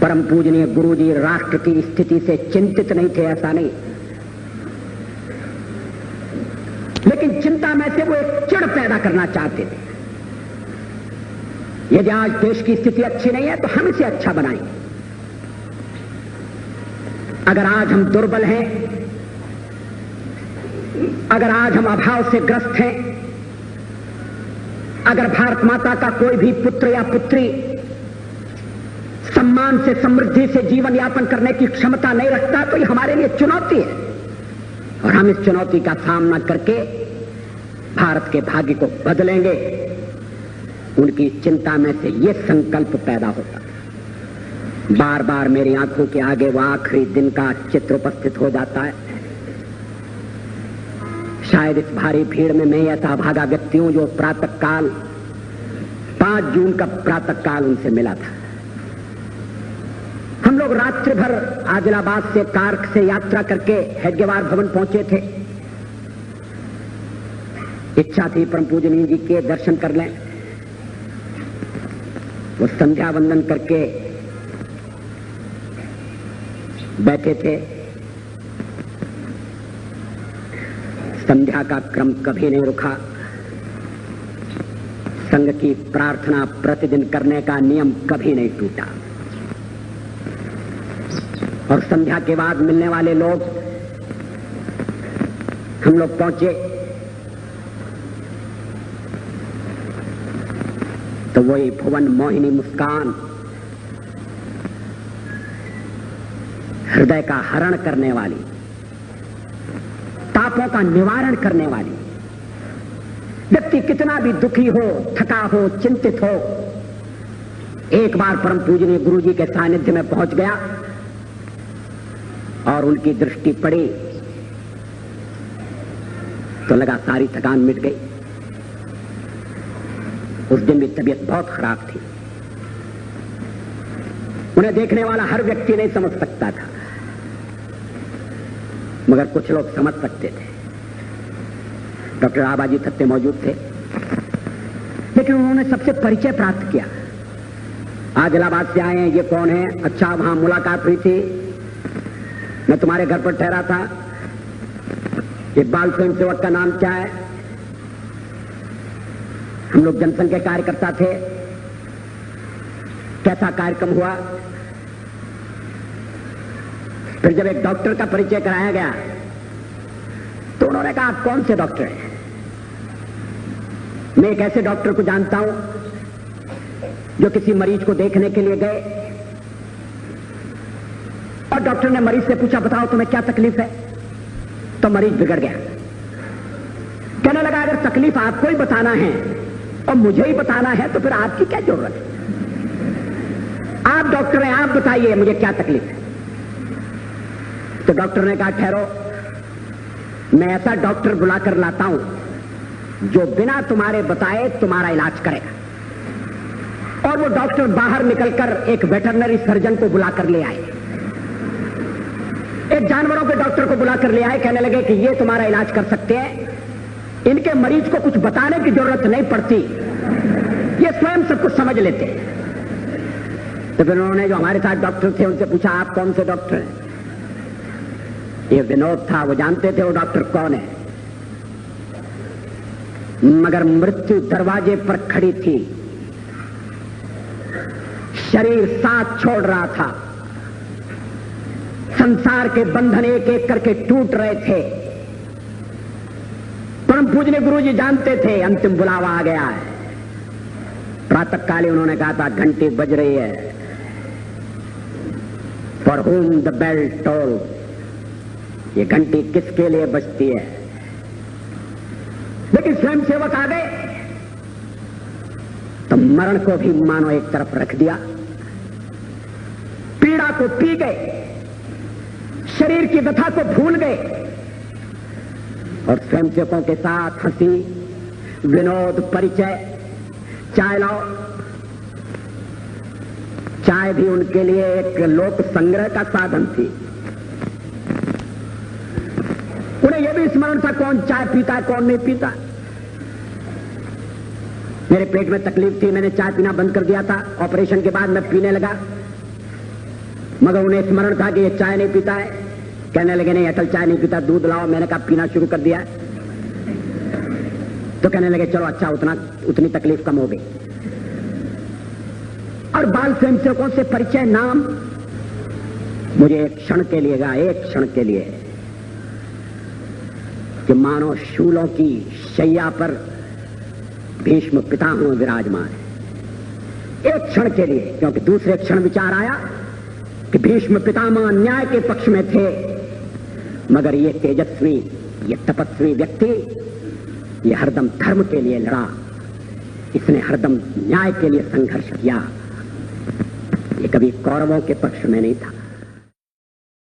परम पूजनीय गुरुजी राष्ट्र की स्थिति से चिंतित नहीं थे, ऐसा नहीं, लेकिन चिंता में से वो एक चिढ़ पैदा करना चाहते थे। यदि आज देश की स्थिति अच्छी नहीं है तो हम इसे अच्छा बनाएंगे। अगर आज हम दुर्बल हैं, अगर आज हम अभाव से ग्रस्त हैं, अगर भारत माता का कोई भी पुत्र या पुत्री सम्मान से, समृद्धि से जीवन यापन करने की क्षमता नहीं रखता, तो ये हमारे लिए चुनौती है और हम इस चुनौती का सामना करके भारत के भाग्य को बदलेंगे। उनकी चिंता में से यह संकल्प पैदा होता। बार बार मेरी आंखों के आगे वो आखिरी दिन का चित्र उपस्थित हो जाता है। शायद इस भारी भीड़ में मैं ऐसा भागा व्यक्ति हूं जो प्रातःकाल 5 जून का प्रातःकाल उनसे मिला था। हम लोग रात्रि भर आदिलाबाद से कार्क से यात्रा करके हेडगेवार भवन पहुंचे थे। इच्छा थी परम पूजनीय जी के दर्शन कर लें। वो संध्या वंदन करके बैठे थे। संध्या का क्रम कभी नहीं रुका। संघ की प्रार्थना प्रतिदिन करने का नियम कभी नहीं टूटा। और संध्या के बाद मिलने वाले लोग, हम लोग पहुंचे तो वही भुवन मोहिनी मुस्कान, हृदय का हरण करने वाली, तापों का निवारण करने वाली। व्यक्ति कितना भी दुखी हो, थका हो, चिंतित हो, एक बार परम पूजनीय गुरु जी के सानिध्य में पहुंच गया और उनकी दृष्टि पड़ी तो लगा सारी थकान मिट गई। उस दिन भी तबीयत बहुत खराब थी। उन्हें देखने वाला हर व्यक्ति नहीं समझ सकता था, मगर कुछ लोग समझ सकते थे। डॉक्टर आबाजी थत्ते मौजूद थे, लेकिन उन्होंने सबसे परिचय प्राप्त किया। आदिलाबाद से आए हैं, ये कौन है? अच्छा, वहां मुलाकात हुई थी, मैं तुम्हारे घर पर ठहरा था। ये बाल स्वयं सेवक का नाम क्या है? हम लोग जनसंघ के कार्यकर्ता थे। कैसा कार्यक्रम हुआ? फिर जब एक डॉक्टर का परिचय कराया गया तो उन्होंने कहा, आप कौन से डॉक्टर हैं? मैं एक ऐसे डॉक्टर को जानता हूं जो किसी मरीज को देखने के लिए गए और डॉक्टर ने मरीज से पूछा, बताओ तुम्हें क्या तकलीफ है? तो मरीज बिगड़ गया। कहने लगा, अगर तकलीफ आपको ही बताना है और मुझे ही बताना है तो फिर आपकी क्या जरूरत है? आप डॉक्टर हैं, आप बताइए मुझे क्या तकलीफ है। तो डॉक्टर ने कहा, ठहरो, मैं ऐसा डॉक्टर बुलाकर लाता हूं जो बिना तुम्हारे बताए तुम्हारा इलाज करेगा। और वो डॉक्टर बाहर निकलकर एक वेटरनरी सर्जन को बुलाकर ले आए, एक जानवरों के डॉक्टर को बुलाकर ले आए। कहने लगे कि ये तुम्हारा इलाज कर सकते हैं, इनके मरीज को कुछ बताने की जरूरत नहीं पड़ती, ये स्वयं सब कुछ समझ लेते हैं। तो फिर उन्होंने जो हमारे साथ डॉक्टर थे उनसे पूछा, आप कौन से डॉक्टर हैं? ये विनोद था, वो जानते थे वो डॉक्टर कौन है। मगर मृत्यु दरवाजे पर खड़ी थी, शरीर साथ छोड़ रहा था, संसार के बंधन एक एक करके टूट रहे थे। परम पूजनीय गुरु जी जानते थे अंतिम बुलावा आ गया है। प्रातःकाली उन्होंने कहा था, घंटी बज रही है। For whom the bell toll, ये घंटी किसके लिए बजती है? लेकिन स्वयं सेवक आ गए तो मरण को भी मानो एक तरफ रख दिया, पीड़ा को पी गए, शरीर की व्यथा को भूल गए और स्वयं सेवकों के साथ हंसी, विनोद, परिचय। चाय लाओ। चाय भी उनके लिए एक लोक संग्रह का साधन थी। उन्हें यह भी स्मरण था कौन चाय पीता है, कौन नहीं पीता। मेरे पेट में तकलीफ थी, मैंने चाय पीना बंद कर दिया था। ऑपरेशन के बाद मैं पीने लगा। मगर उन्हें स्मरण था कि ये चाय नहीं पीता है। कहने लगे नहीं अटल चाय नहीं पीता, दूध लाओ। मैंने कहा पीना शुरू कर दिया। तो कहने लगे चलो अच्छा, उतनी तकलीफ कम हो गई। और बाल स्वयंसेवकों से परिचय, नाम मुझे एक क्षण के लिए गा, एक क्षण के लिए, कि मानो शूलों की शैया पर भीष्म पितामह विराजमान है। एक क्षण के लिए, क्योंकि दूसरे क्षण विचार आया कि भीष्म पितामह न्याय के पक्ष में थे, मगर ये तेजस्वी, ये तपस्वी व्यक्ति, ये हरदम धर्म के लिए लड़ा, इसने हरदम न्याय के लिए संघर्ष किया, ये कभी कौरवों के पक्ष में नहीं था।